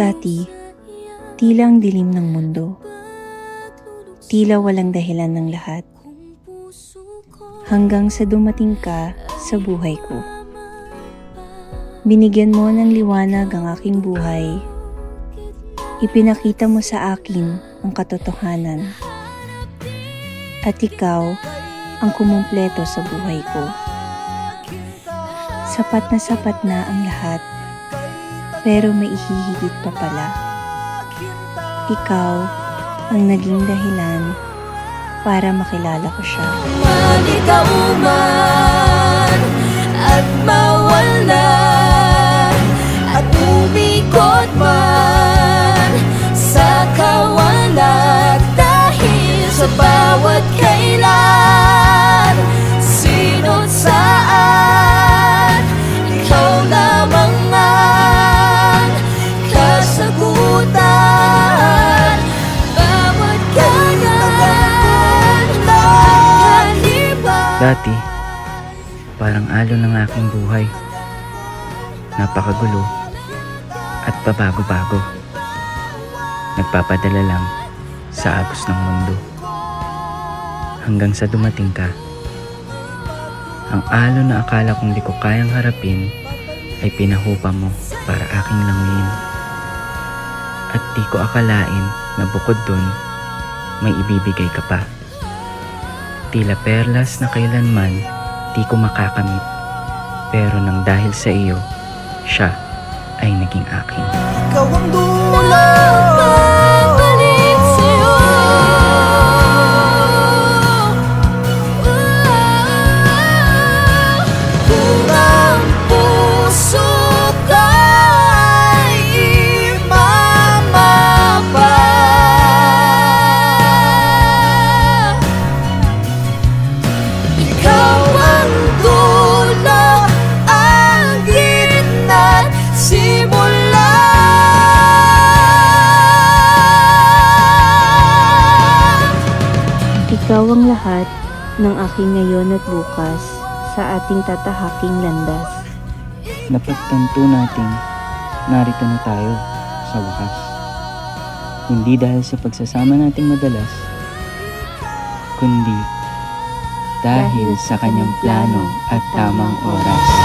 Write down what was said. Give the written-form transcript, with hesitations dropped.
Dati, tila ang dilim ng mundo. Tila walang dahilan ng lahat. Hanggang sa dumating ka sa buhay ko. Binigyan mo ng liwanag ang aking buhay. Ipinakita mo sa akin ang katotohanan. At ikaw ang kumumpleto sa buhay ko. Sapat na ang lahat. Pero may ihihigit pa pala. Ikaw ang naging dahilan para makilala ko siya. Ikaw man at mawala at umikot man sa kawalan dahil sa bawat kailan, sino't saan, ikaw lamang ang kasagutan. Bawat ganyan nakalipas. Dati, parang alon ng aking buhay. Napakagulo at pabago-bago. Nagpapadala lang sa agos ng mundo. Hanggang sa dumating ka. Ang alon na akala kong di ko kayang harapin ay pinahupa mo para aking languyin. At di ko akalain na bukod dun, may ibibigay ka pa. Tila perlas na kailanman di ko makakamit. Pero nang dahil sa iyo, siya ay naging akin. Ikaw ang dulo pagbalik sa'yo. Kung ang puso ko'y imamapa, ikaw ang dulo, ang gitna, simula. Ikaw ang lahat ng aking ngayon at bukas sa ating tatahaking landas. Napagtanto nating narito na tayo sa wakas. Hindi dahil sa pagsasama nating madalas, kundi dahil sa kanyang plano at tamang oras.